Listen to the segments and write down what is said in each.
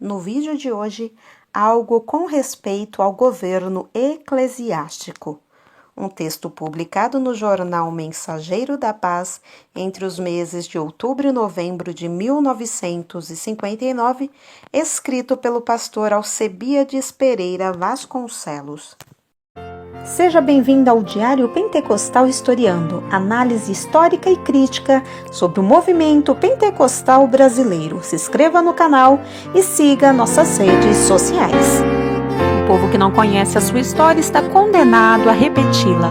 No vídeo de hoje, algo com respeito ao governo eclesiástico. Um texto publicado no jornal Mensageiro da Paz entre os meses de outubro e novembro de 1959, escrito pelo pastor Alcebiades Pereira Vasconcelos. Seja bem-vindo ao Diário Pentecostal Historiando, análise histórica e crítica sobre o movimento pentecostal brasileiro. Se inscreva no canal e siga nossas redes sociais. O povo que não conhece a sua história está condenado a repeti-la.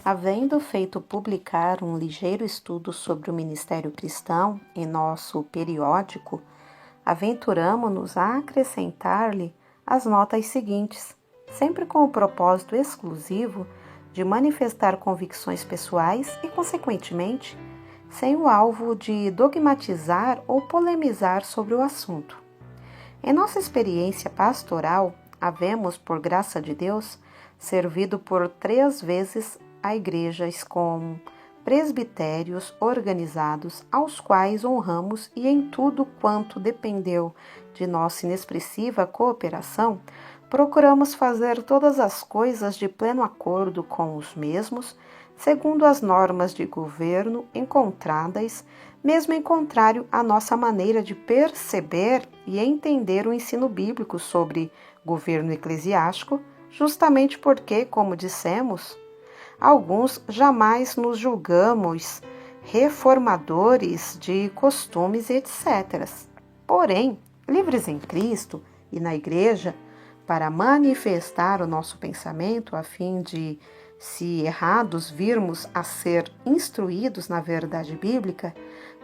Havendo feito publicar um ligeiro estudo sobre o ministério cristão em nosso periódico, aventuramo-nos a acrescentar-lhe as notas seguintes, sempre com o propósito exclusivo de manifestar convicções pessoais e, consequentemente, sem o alvo de dogmatizar ou polemizar sobre o assunto. Em nossa experiência pastoral, havemos, por graça de Deus, servido por 3 vezes a igrejas com presbitérios organizados, aos quais honramos e em tudo quanto dependeu de nossa inexpressiva cooperação, procuramos fazer todas as coisas de pleno acordo com os mesmos, segundo as normas de governo encontradas, mesmo em contrário à nossa maneira de perceber e entender o ensino bíblico sobre governo eclesiástico, justamente porque, como dissemos, alguns jamais nos julgamos reformadores de costumes, etc. Porém, livres em Cristo e na Igreja, para manifestar o nosso pensamento, a fim de, se errados, virmos a ser instruídos na verdade bíblica,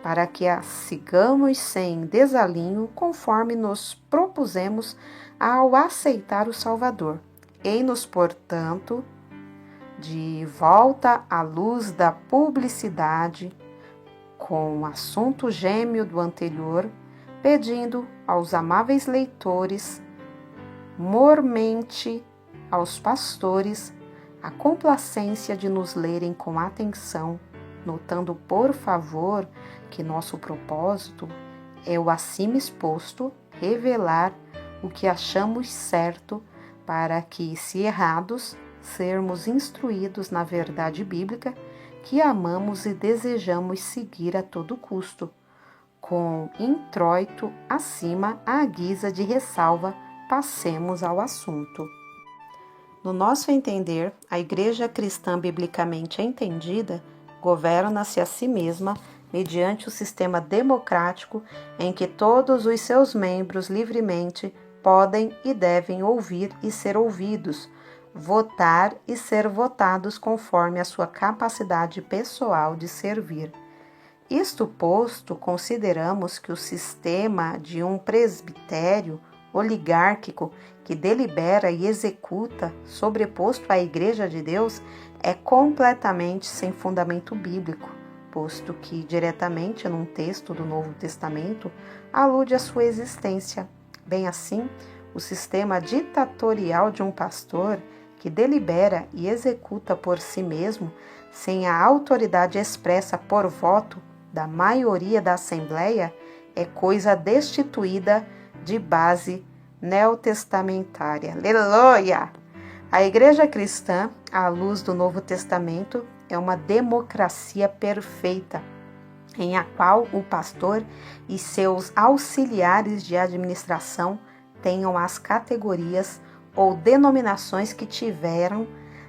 para que a sigamos sem desalinho, conforme nos propusemos ao aceitar o Salvador. Eis-nos, portanto, de volta à luz da publicidade, com o assunto gêmeo do anterior, pedindo aos amáveis leitores, mormente aos pastores, a complacência de nos lerem com atenção, notando, por favor, que nosso propósito é o acima exposto, revelar o que achamos certo, para que, se errados, sermos instruídos na verdade bíblica que amamos e desejamos seguir a todo custo, com introito acima à guisa de ressalva, passemos ao assunto. No nosso entender, a Igreja cristã biblicamente entendida governa-se a si mesma mediante o sistema democrático em que todos os seus membros livremente podem e devem ouvir e ser ouvidos, votar e ser votados conforme a sua capacidade pessoal de servir. Isto posto, consideramos que o sistema de um presbitério oligárquico que delibera e executa, sobreposto à Igreja de Deus, é completamente sem fundamento bíblico, posto que diretamente num texto do Novo Testamento alude à sua existência. Bem assim, o sistema ditatorial de um pastor que delibera e executa por si mesmo, sem a autoridade expressa por voto da maioria da Assembleia, é coisa destituída de base neotestamentária. Aleluia! A Igreja cristã, à luz do Novo Testamento, é uma democracia perfeita, em a qual o pastor e seus auxiliares de administração tenham as categorias ou denominações que tiveram,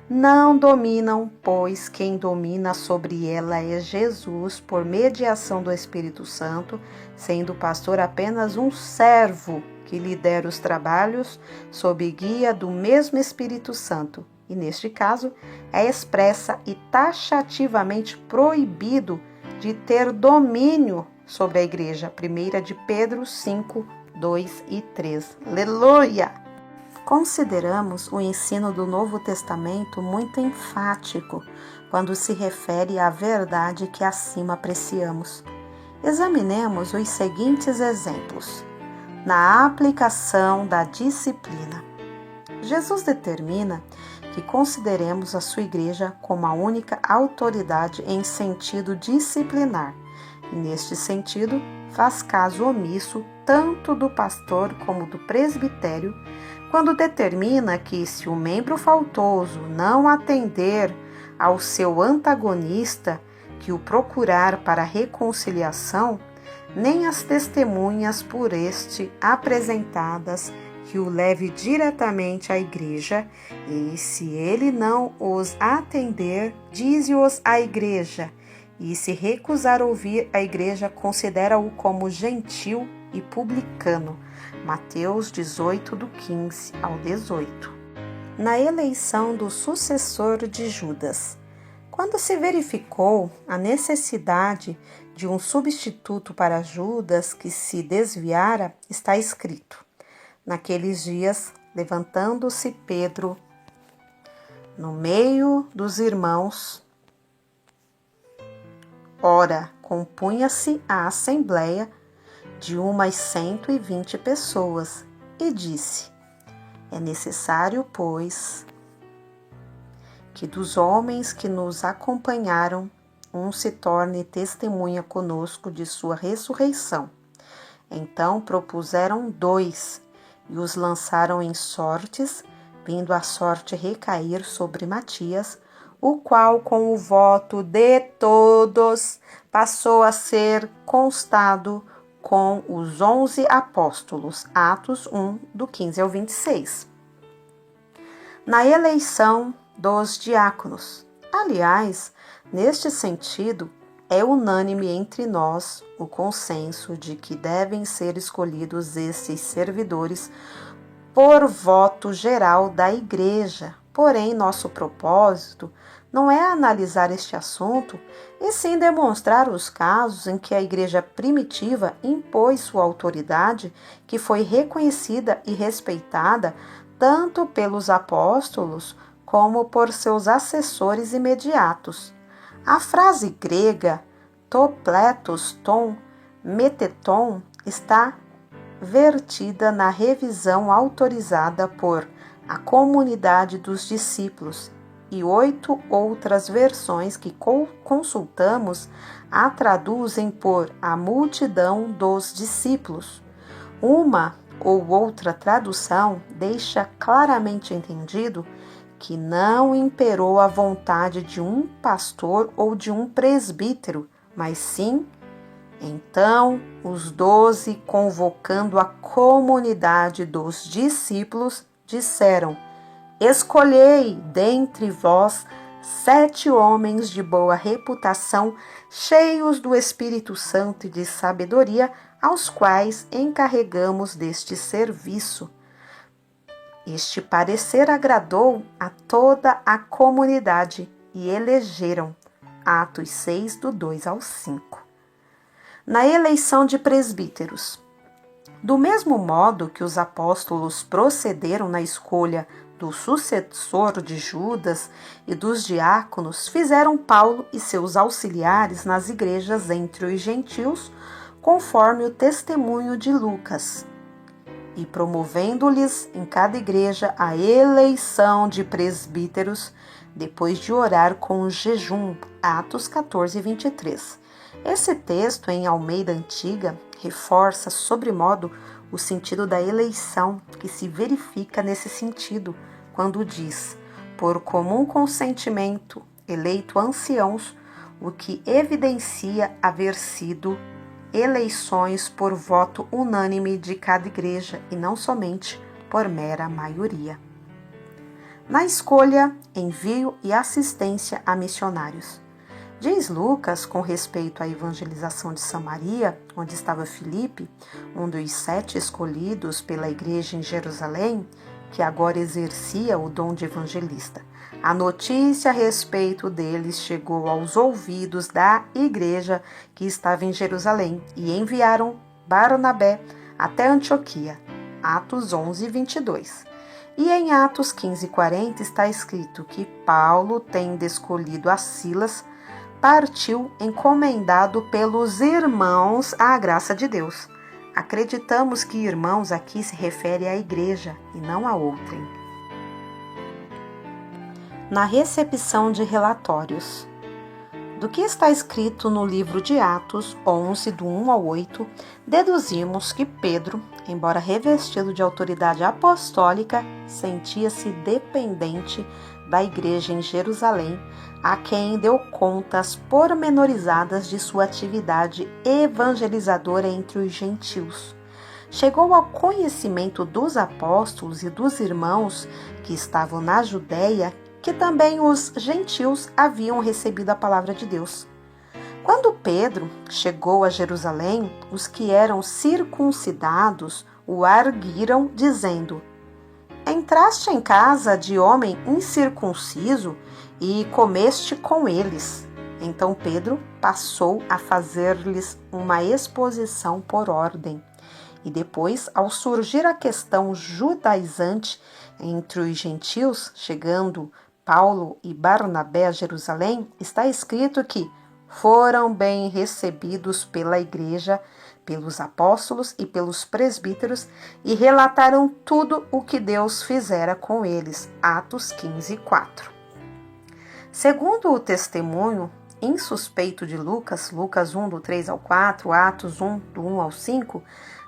não dominam, pois quem domina sobre ela é Jesus, por mediação do Espírito Santo, sendo o pastor apenas um servo que lidera os trabalhos sob guia do mesmo Espírito Santo. E neste caso, é expressa e taxativamente proibido de ter domínio sobre a igreja. 1 de Pedro 5, 2 e 3. Aleluia! Consideramos o ensino do Novo Testamento muito enfático quando se refere à verdade que acima apreciamos. Examinemos os seguintes exemplos. Na aplicação da disciplina, Jesus determina que consideremos a sua igreja como a única autoridade em sentido disciplinar, e, neste sentido, faz caso omisso tanto do pastor como do presbitério, quando determina que, se o membro faltoso não atender ao seu antagonista que o procurar para reconciliação, nem as testemunhas por este apresentadas que o leve diretamente à igreja, e se ele não os atender, dize-os à igreja, e se recusar ouvir a igreja, considera-o como gentil e publicano. Mateus 18, do 15 ao 18. Na eleição do sucessor de Judas, quando se verificou a necessidade de um substituto para Judas que se desviara, está escrito: naqueles dias, levantando-se Pedro no meio dos irmãos, ora, compunha-se a assembleia de umas 120 pessoas, e disse: é necessário, pois, que dos homens que nos acompanharam, um se torne testemunha conosco de sua ressurreição. Então propuseram 2 e os lançaram em sortes, vindo a sorte recair sobre Matias, o qual, com o voto de todos, passou a ser constado com os 11 apóstolos. Atos 1, do 15 ao 26. Na eleição dos diáconos. Aliás, neste sentido, é unânime entre nós o consenso de que devem ser escolhidos esses servidores por voto geral da Igreja. Porém, nosso propósito não é analisar este assunto, e sim demonstrar os casos em que a Igreja primitiva impôs sua autoridade, que foi reconhecida e respeitada tanto pelos apóstolos como por seus assessores imediatos. A frase grega topletos ton meteton está vertida na revisão autorizada por a comunidade dos discípulos, e 8 outras versões que consultamos a traduzem por a multidão dos discípulos. Uma ou outra tradução deixa claramente entendido que não imperou a vontade de um pastor ou de um presbítero, mas sim, então, os 12, convocando a comunidade dos discípulos, disseram: escolhei dentre vós 7 homens de boa reputação, cheios do Espírito Santo e de sabedoria, aos quais encarregamos deste serviço. Este parecer agradou a toda a comunidade e elegeram. Atos 6, do 2 ao 5. Na eleição de presbíteros. Do mesmo modo que os apóstolos procederam na escolha do sucessor de Judas e dos diáconos, fizeram Paulo e seus auxiliares nas igrejas entre os gentios, conforme o testemunho de Lucas, e promovendo-lhes em cada igreja a eleição de presbíteros, depois de orar com jejum. Atos 14, 23. Esse texto, em Almeida Antiga, reforça sobremodo o sentido da eleição, que se verifica nesse sentido, quando diz: por comum consentimento, eleito anciãos, o que evidencia haver sido eleições por voto unânime de cada igreja e não somente por mera maioria. Na escolha, envio e assistência a missionários. Diz Lucas, com respeito à evangelização de Samaria, onde estava Filipe, um dos 7 escolhidos pela igreja em Jerusalém, que agora exercia o dom de evangelista. A notícia a respeito deles chegou aos ouvidos da igreja que estava em Jerusalém e enviaram Barnabé até Antioquia. Atos 11, 22. E em Atos 15, 40 está escrito que Paulo, tendo escolhido a Silas, partiu encomendado pelos irmãos à graça de Deus. Acreditamos que irmãos aqui se refere à igreja e não a outrem. Na recepção de relatórios. Do que está escrito no livro de Atos 11, do 1 ao 8, deduzimos que Pedro, embora revestido de autoridade apostólica, sentia-se dependente da igreja em Jerusalém, a quem deu contas pormenorizadas de sua atividade evangelizadora entre os gentios. Chegou ao conhecimento dos apóstolos e dos irmãos que estavam na Judéia que também os gentios haviam recebido a palavra de Deus. Quando Pedro chegou a Jerusalém, os que eram circuncidados o arguiram, dizendo: Entraste em casa de homem incircunciso e comeste com eles. Então Pedro passou a fazer-lhes uma exposição por ordem. E depois, ao surgir a questão judaizante entre os gentios, chegando Paulo e Barnabé a Jerusalém, está escrito que foram bem recebidos pela igreja, pelos apóstolos e pelos presbíteros e relataram tudo o que Deus fizera com eles. Atos 15, 4. Segundo o testemunho insuspeito de Lucas 1, do 3 ao 4, Atos 1, do 1 ao 5,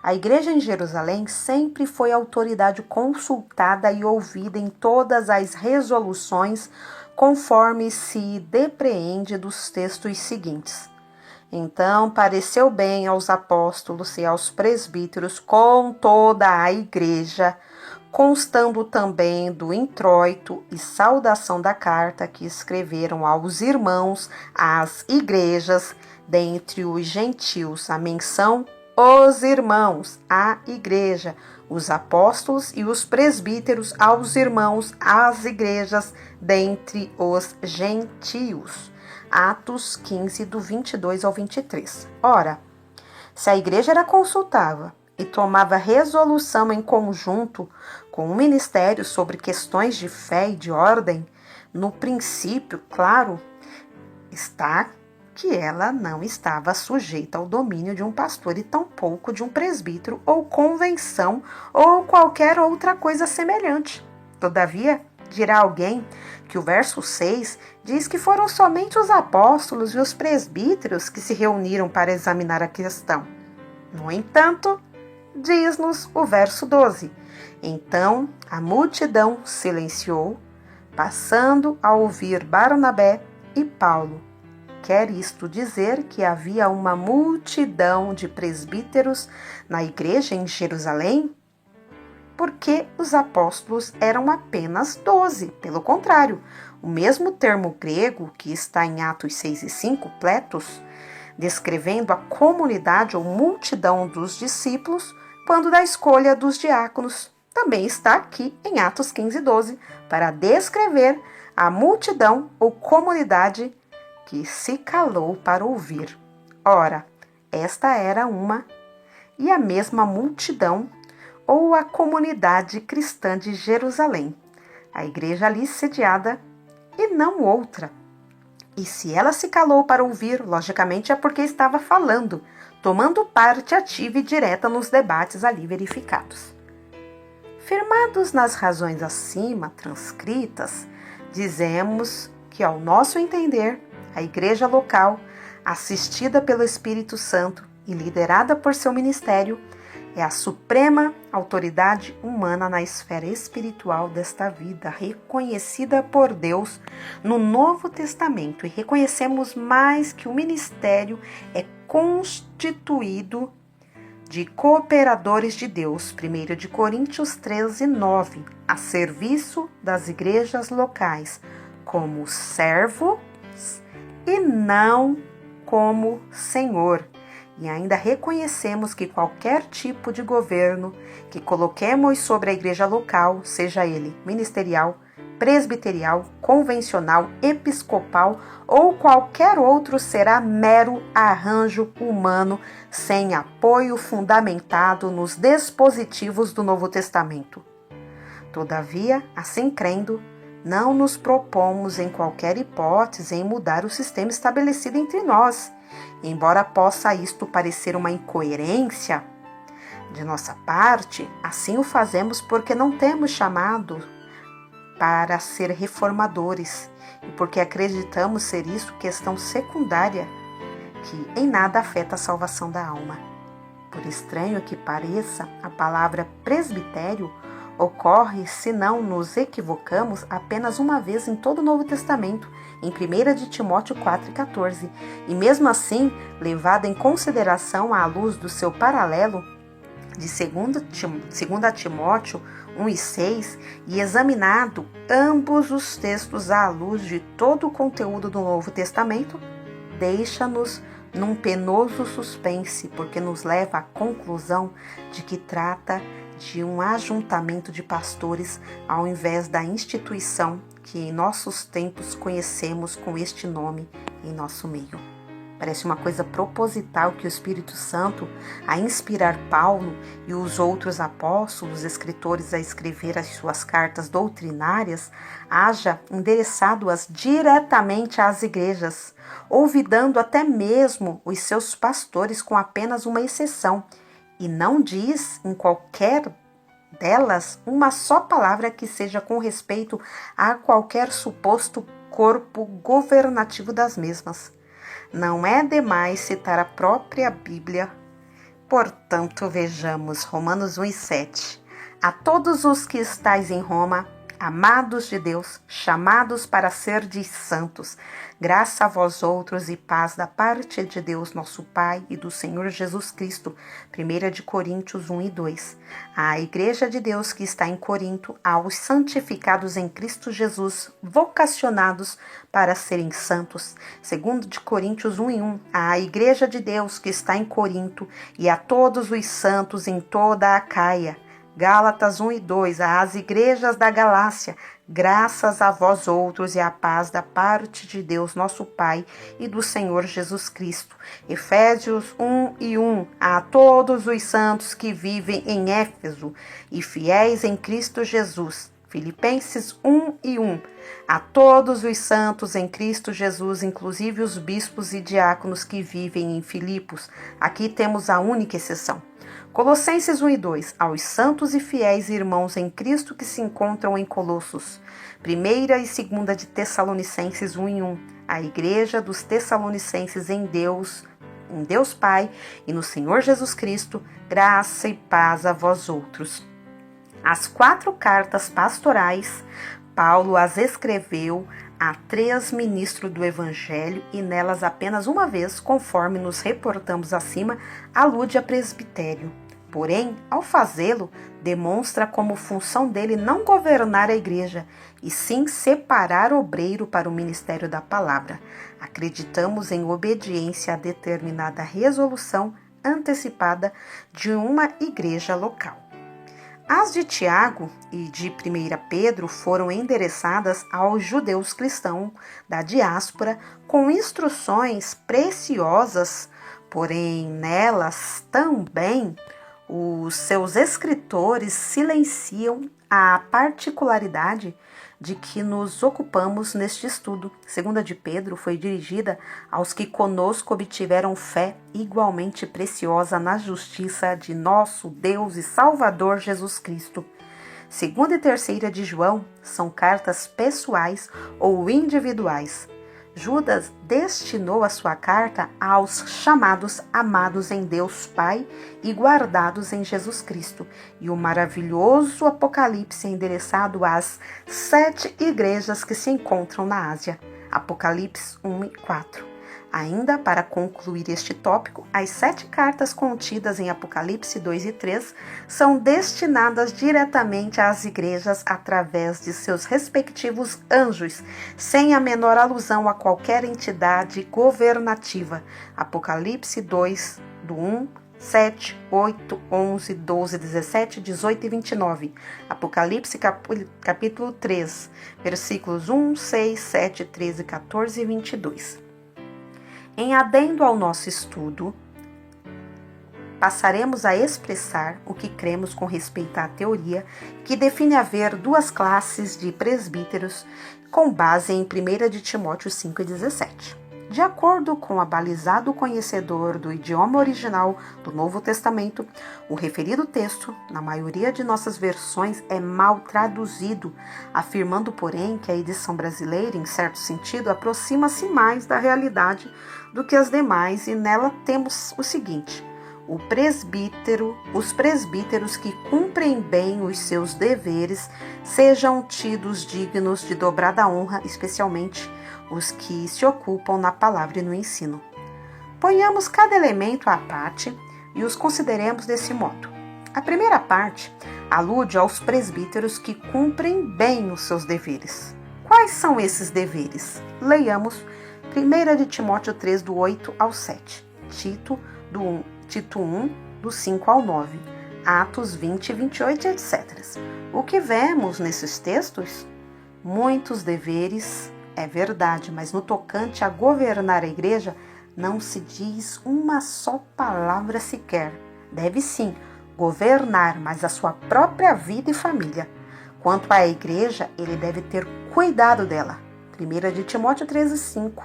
a igreja em Jerusalém sempre foi autoridade consultada e ouvida em todas as resoluções, conforme se depreende dos textos seguintes. Então pareceu bem aos apóstolos e aos presbíteros com toda a igreja, constando também do introito e saudação da carta que escreveram aos irmãos, às igrejas, dentre os gentios, a menção os irmãos, a igreja, os apóstolos e os presbíteros aos irmãos, às igrejas, dentre os gentios. Atos 15, do 22 ao 23. Ora, se a igreja era consultada e tomava resolução em conjunto com o ministério sobre questões de fé e de ordem, no princípio, claro, está que ela não estava sujeita ao domínio de um pastor e tampouco de um presbítero ou convenção ou qualquer outra coisa semelhante. Todavia, dirá alguém que o verso 6 diz que foram somente os apóstolos e os presbíteros que se reuniram para examinar a questão. No entanto, diz-nos o verso 12: Então a multidão silenciou, passando a ouvir Barnabé e Paulo. Quer isto dizer que havia uma multidão de presbíteros na igreja em Jerusalém? Porque os apóstolos eram apenas 12. Pelo contrário, o mesmo termo grego que está em Atos 6 e 5, pletos, descrevendo a comunidade ou multidão dos discípulos, quando da escolha dos diáconos, também está aqui em Atos 15 e 12, para descrever a multidão ou comunidade que se calou para ouvir. Ora, esta era uma e a mesma multidão ou a comunidade cristã de Jerusalém, a igreja ali sediada e não outra. E se ela se calou para ouvir, logicamente é porque estava falando, tomando parte ativa e direta nos debates ali verificados. Firmados nas razões acima transcritas, dizemos que, ao nosso entender, a igreja local, assistida pelo Espírito Santo e liderada por seu ministério, é a suprema autoridade humana na esfera espiritual desta vida, reconhecida por Deus no Novo Testamento. E reconhecemos mais que o ministério é constituído de cooperadores de Deus, 1 de Coríntios 13, 9, a serviço das igrejas locais, como servo e não como Senhor. E ainda reconhecemos que qualquer tipo de governo que coloquemos sobre a igreja local, seja ele ministerial, presbiterial, convencional, episcopal ou qualquer outro, será mero arranjo humano sem apoio fundamentado nos dispositivos do Novo Testamento. Todavia, assim crendo, não nos propomos em qualquer hipótese em mudar o sistema estabelecido entre nós, embora possa isto parecer uma incoerência de nossa parte. Assim o fazemos porque não temos chamado para ser reformadores e porque acreditamos ser isso questão secundária que em nada afeta a salvação da alma. Por estranho que pareça, a palavra presbitério ocorre, se não nos equivocamos, apenas uma vez em todo o Novo Testamento, em 1 de Timóteo 4,14, e mesmo assim, levada em consideração à luz do seu paralelo de 2 Timóteo 1,6, e examinado ambos os textos à luz de todo o conteúdo do Novo Testamento, deixa-nos num penoso suspense, porque nos leva à conclusão de que trata de um ajuntamento de pastores ao invés da instituição que em nossos tempos conhecemos com este nome em nosso meio. Parece uma coisa proposital que o Espírito Santo, a inspirar Paulo e os outros apóstolos, escritores a escrever as suas cartas doutrinárias, haja endereçado-as diretamente às igrejas, olvidando até mesmo os seus pastores com apenas uma exceção, e não diz em qualquer delas uma só palavra que seja com respeito a qualquer suposto corpo governativo das mesmas. Não é demais citar a própria Bíblia. Portanto, vejamos Romanos 1,7. A todos os que estáis em Roma, amados de Deus, chamados para serdes santos, graça a vós outros e paz da parte de Deus nosso Pai e do Senhor Jesus Cristo. 1 de Coríntios 1:2. A Igreja de Deus que está em Corinto, aos santificados em Cristo Jesus, vocacionados para serem santos. 2 de Coríntios 1:1. A Igreja de Deus que está em Corinto e a todos os santos em toda a Acaia. Gálatas 1:2, às igrejas da Galácia, graças a vós outros e a paz da parte de Deus nosso Pai e do Senhor Jesus Cristo. Efésios 1:1, a todos os santos que vivem em Éfeso e fiéis em Cristo Jesus. Filipenses 1:1, a todos os santos em Cristo Jesus, inclusive os bispos e diáconos que vivem em Filipos. Aqui temos a única exceção. Colossenses 1:2, aos santos e fiéis irmãos em Cristo que se encontram em Colossos. 1 e 2 de Tessalonicenses 1:1, a igreja dos Tessalonicenses em Deus Pai e no Senhor Jesus Cristo, graça e paz a vós outros. As 4 cartas pastorais, Paulo as escreveu a 3 ministros do Evangelho e nelas apenas uma vez, conforme nos reportamos acima, alude a presbitério. Porém, ao fazê-lo, demonstra como função dele não governar a igreja, e sim separar obreiro para o ministério da palavra. Acreditamos em obediência a determinada resolução antecipada de uma igreja local. As de Tiago e de 1 Pedro foram endereçadas aos judeus cristãos da diáspora com instruções preciosas, porém nelas também os seus escritores silenciam a particularidade de que nos ocupamos neste estudo. 2 de Pedro foi dirigida aos que conosco obtiveram fé igualmente preciosa na justiça de nosso Deus e Salvador Jesus Cristo. 2 e 3 de João são cartas pessoais ou individuais. Judas destinou a sua carta aos chamados amados em Deus Pai e guardados em Jesus Cristo, e o maravilhoso Apocalipse é endereçado às 7 igrejas que se encontram na Ásia. Apocalipse 1:4. Ainda para concluir este tópico, as 7 cartas contidas em Apocalipse 2 e 3 são destinadas diretamente às igrejas através de seus respectivos anjos, sem a menor alusão a qualquer entidade governativa. Apocalipse 2, do 1, 7, 8, 11, 12, 17, 18 e 29. Apocalipse capítulo 3, versículos 1, 6, 7, 13, 14 e 22. Em adendo ao nosso estudo, passaremos a expressar o que cremos com respeito à teoria que define haver 2 classes de presbíteros com base em 1 de Timóteo 5,17. De acordo com o abalizado conhecedor do idioma original do Novo Testamento, o referido texto, na maioria de nossas versões, é mal traduzido, afirmando, porém, que a edição brasileira, em certo sentido, aproxima-se mais da realidade do que as demais, e nela temos o seguinte: os presbíteros que cumprem bem os seus deveres sejam tidos dignos de dobrada honra, especialmente os que se ocupam na palavra e no ensino. Ponhamos cada elemento à parte e os consideremos desse modo. A primeira parte alude aos presbíteros que cumprem bem os seus deveres. Quais são esses deveres? Leiamos 1 de Timóteo 3, do 8 ao 7, Tito 1, do 5 ao 9, Atos 20, 28, etc. O que vemos nesses textos? Muitos deveres, é verdade, mas no tocante a governar a igreja, não se diz uma só palavra sequer. Deve sim governar, mas a sua própria vida e família. Quanto à igreja, ele deve ter cuidado dela. 1 de Timóteo 13, 5.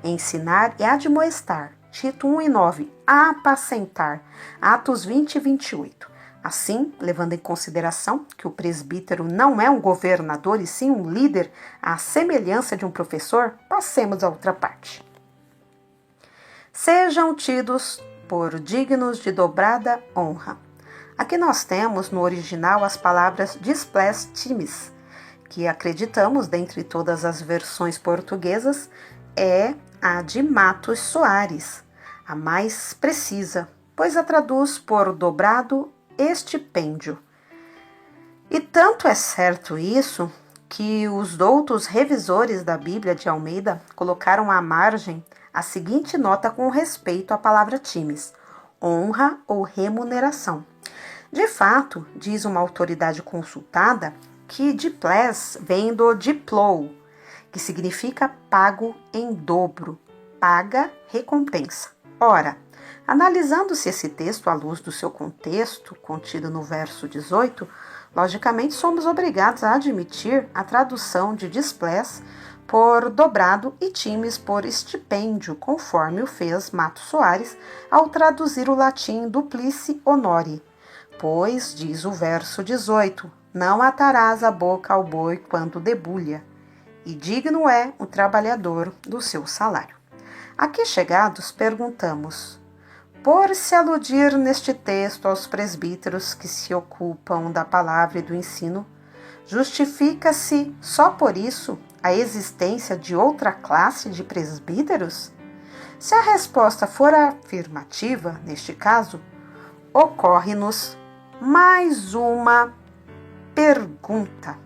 Ensinar e admoestar. Tito 1 e 9. Apacentar. Atos 20 e 28. Assim, levando em consideração que o presbítero não é um governador e sim um líder, à semelhança de um professor, passemos à outra parte. Sejam tidos por dignos de dobrada honra. Aqui nós temos no original as palavras disples timis, que acreditamos, dentre todas as versões portuguesas, é a de Matos Soares, a mais precisa, pois a traduz por dobrado estipêndio. E tanto é certo isso que os doutos revisores da Bíblia de Almeida colocaram à margem a seguinte nota com respeito à palavra timis: honra ou remuneração. De fato, diz uma autoridade consultada que diplés vem do diplou, que significa pago em dobro, paga, recompensa. Ora, analisando-se esse texto à luz do seu contexto, contido no verso 18, logicamente somos obrigados a admitir a tradução de disples por dobrado e timis por estipêndio, conforme o fez Matos Soares ao traduzir o latim duplice honore. Pois, diz o verso 18, não atarás a boca ao boi quando debulha, e digno é o trabalhador do seu salário. Aqui chegados, perguntamos: por se aludir neste texto aos presbíteros que se ocupam da palavra e do ensino, justifica-se só por isso a existência de outra classe de presbíteros? Se a resposta for afirmativa, neste caso, ocorre-nos mais uma pergunta: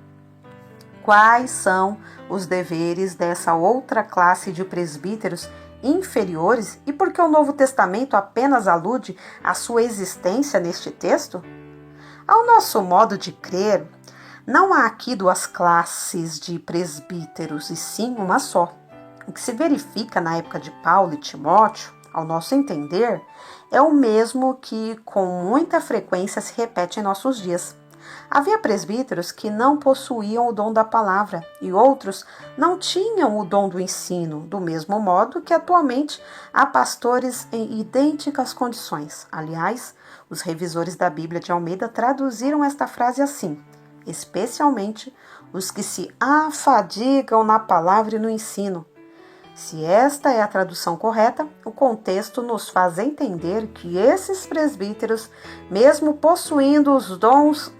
quais são os deveres dessa outra classe de presbíteros inferiores e por que o Novo Testamento apenas alude à sua existência neste texto? Ao nosso modo de crer, não há aqui duas classes de presbíteros, e sim uma só. O que se verifica na época de Paulo e Timóteo, ao nosso entender, é o mesmo que com muita frequência se repete em nossos dias. Havia presbíteros que não possuíam o dom da palavra e outros não tinham o dom do ensino, do mesmo modo que atualmente há pastores em idênticas condições. Aliás, os revisores da Bíblia de Almeida traduziram esta frase assim: especialmente os que se afadigam na palavra e no ensino. Se esta é a tradução correta, o contexto nos faz entender que esses presbíteros, mesmo possuindo os dons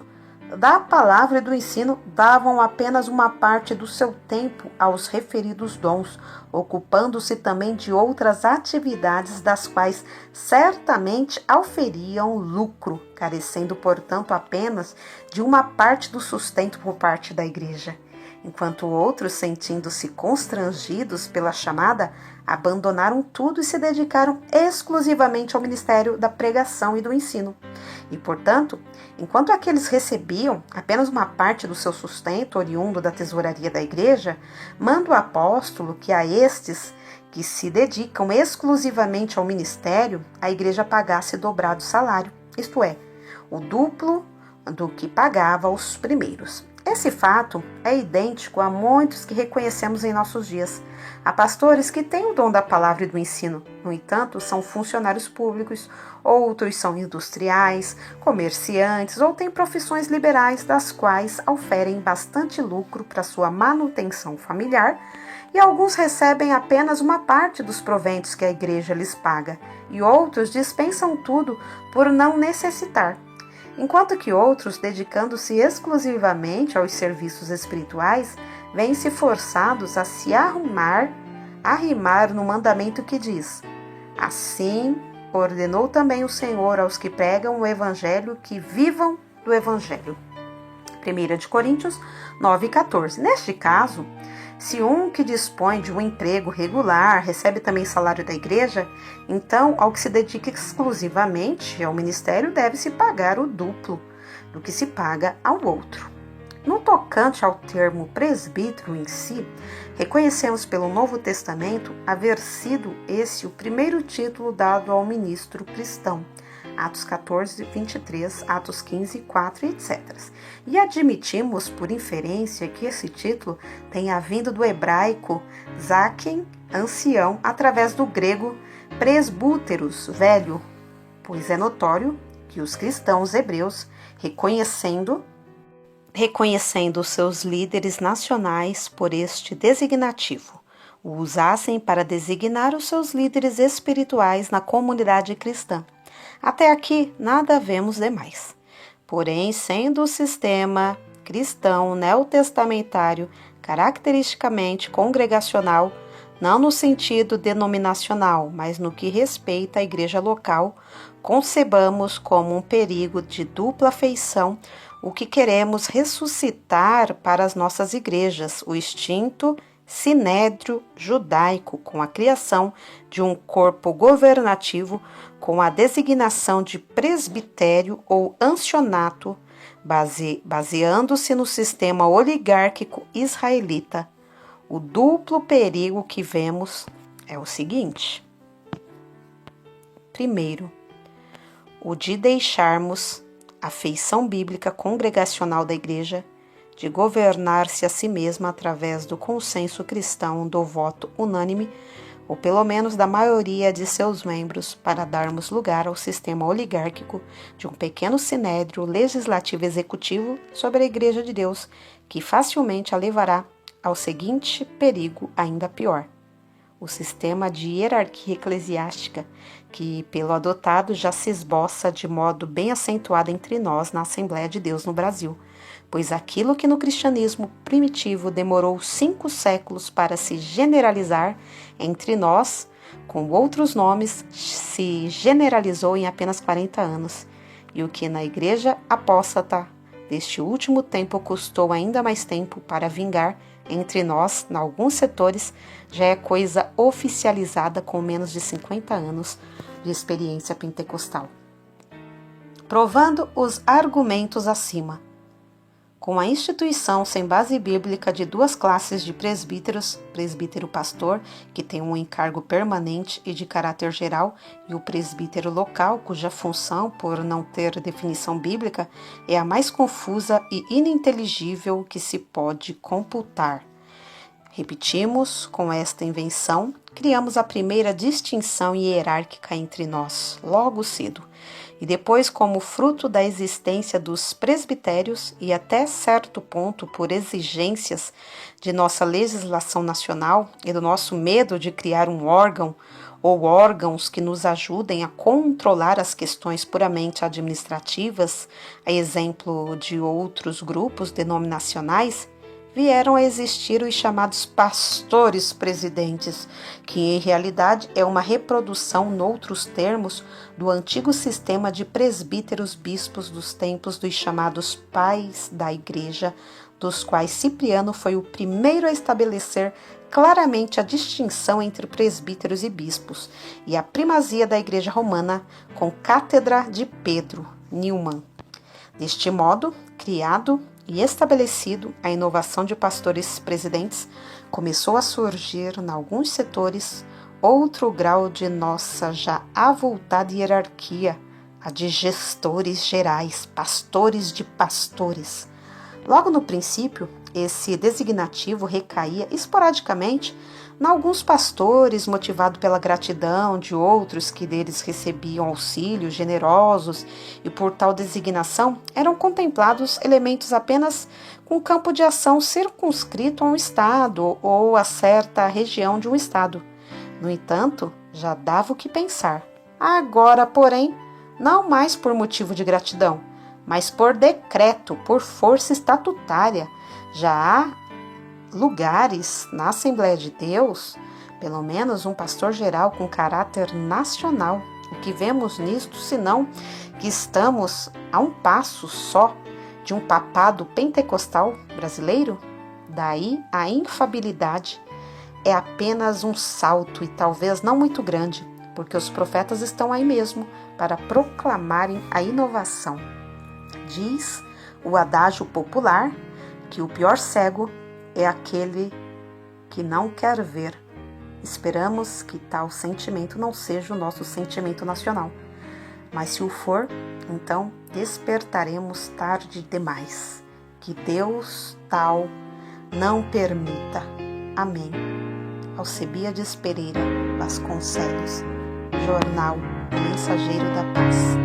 da palavra e do ensino, davam apenas uma parte do seu tempo aos referidos dons, ocupando-se também de outras atividades das quais certamente auferiam lucro, carecendo, portanto, apenas de uma parte do sustento por parte da igreja. Enquanto outros, sentindo-se constrangidos pela chamada, abandonaram tudo e se dedicaram exclusivamente ao ministério da pregação e do ensino. E, portanto, enquanto aqueles recebiam apenas uma parte do seu sustento oriundo da tesouraria da igreja, manda o apóstolo que a estes que se dedicam exclusivamente ao ministério, a igreja pagasse dobrado salário, isto é, o duplo do que pagava aos primeiros. Esse fato é idêntico a muitos que reconhecemos em nossos dias. Há pastores que têm o dom da palavra e do ensino, no entanto, são funcionários públicos, outros são industriais, comerciantes ou têm profissões liberais das quais oferem bastante lucro para sua manutenção familiar, e alguns recebem apenas uma parte dos proventos que a igreja lhes paga, e outros dispensam tudo por não necessitar. Enquanto que outros, dedicando-se exclusivamente aos serviços espirituais, vêm-se forçados a se arrimar no mandamento que diz: assim ordenou também o Senhor aos que pregam o Evangelho que vivam do Evangelho. 1 Coríntios 9,14. Neste caso, se um que dispõe de um emprego regular recebe também salário da igreja, então, ao que se dedica exclusivamente ao ministério, deve-se pagar o duplo do que se paga ao outro. No tocante ao termo presbítero em si, reconhecemos pelo Novo Testamento haver sido esse o primeiro título dado ao ministro cristão. Atos 14, 23, Atos 15, 4, etc. E admitimos, por inferência, que esse título tenha vindo do hebraico zaken, ancião, através do grego presbúteros, velho, pois é notório que os cristãos hebreus, reconhecendo seus líderes nacionais por este designativo, o usassem para designar os seus líderes espirituais na comunidade cristã. Até aqui, nada vemos demais. Porém, sendo o sistema cristão neotestamentário caracteristicamente congregacional, não no sentido denominacional, mas no que respeita à igreja local, concebamos como um perigo de dupla feição o que queremos ressuscitar para as nossas igrejas, o extinto sinédrio judaico, com a criação de um corpo governativo com a designação de presbitério ou ancionato, baseando-se no sistema oligárquico israelita. O duplo perigo que vemos é o seguinte: primeiro, o de deixarmos a feição bíblica congregacional da igreja, de governar-se a si mesma através do consenso cristão do voto unânime, ou pelo menos da maioria de seus membros, para darmos lugar ao sistema oligárquico de um pequeno sinédrio legislativo executivo sobre a Igreja de Deus, que facilmente a levará ao seguinte perigo ainda pior: o sistema de hierarquia eclesiástica, que, pelo adotado, já se esboça de modo bem acentuado entre nós na Assembleia de Deus no Brasil, pois aquilo que no cristianismo primitivo demorou 5 séculos para se generalizar entre nós, com outros nomes, se generalizou em apenas 40 anos, e o que na igreja apóstata deste último tempo custou ainda mais tempo para vingar entre nós, em alguns setores, já é coisa oficializada com menos de 50 anos de experiência pentecostal. Provando os argumentos acima, com a instituição sem base bíblica de 2 classes de presbíteros, presbítero pastor, que tem um encargo permanente e de caráter geral, e o presbítero local, cuja função, por não ter definição bíblica, é a mais confusa e ininteligível que se pode computar. Repetimos, com esta invenção, criamos a primeira distinção hierárquica entre nós, logo cedo, e depois, como fruto da existência dos presbitérios e até certo ponto por exigências de nossa legislação nacional e do nosso medo de criar um órgão ou órgãos que nos ajudem a controlar as questões puramente administrativas, a exemplo de outros grupos denominacionais, vieram a existir os chamados pastores presidentes, que em realidade é uma reprodução, noutros termos, do antigo sistema de presbíteros bispos dos tempos dos chamados pais da igreja, dos quais Cipriano foi o primeiro a estabelecer claramente a distinção entre presbíteros e bispos, e a primazia da igreja romana com cátedra de Pedro, Newman. Deste modo, criado e estabelecido, a inovação de pastores presidentes começou a surgir, em alguns setores, outro grau de nossa já avultada hierarquia, a de gestores gerais, pastores de pastores. Logo no princípio, esse designativo recaía esporadicamente em alguns pastores, motivado pela gratidão de outros que deles recebiam auxílios generosos, e por tal designação eram contemplados elementos apenas com campo de ação circunscrito a um estado ou a certa região de um estado. No entanto, já dava o que pensar. Agora, porém, não mais por motivo de gratidão, mas por decreto, por força estatutária, já há lugares na Assembleia de Deus, pelo menos um pastor-geral com caráter nacional. O que vemos nisto, senão que estamos a um passo só de um papado pentecostal brasileiro? Daí a infabilidade é apenas um salto e talvez não muito grande, porque os profetas estão aí mesmo para proclamarem a inovação. Diz o adágio popular que o pior cego é aquele que não quer ver. Esperamos que tal sentimento não seja o nosso sentimento nacional, mas se o for, então despertaremos tarde demais. Que Deus tal não permita. Amém. Alcebiades Pereira Vasconcelos, Jornal Mensageiro da Paz.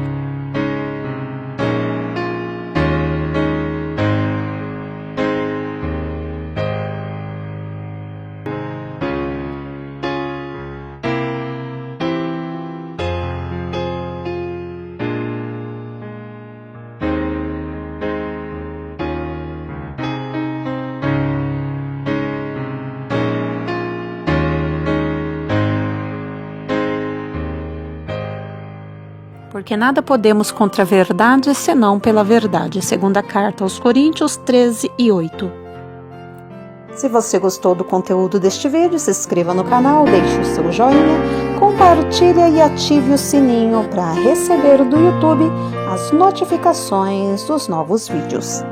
Porque nada podemos contra a verdade, senão pela verdade. Segunda carta aos Coríntios 13:8. Se você gostou do conteúdo deste vídeo, se inscreva no canal, deixe o seu joinha, compartilhe e ative o sininho para receber do YouTube as notificações dos novos vídeos.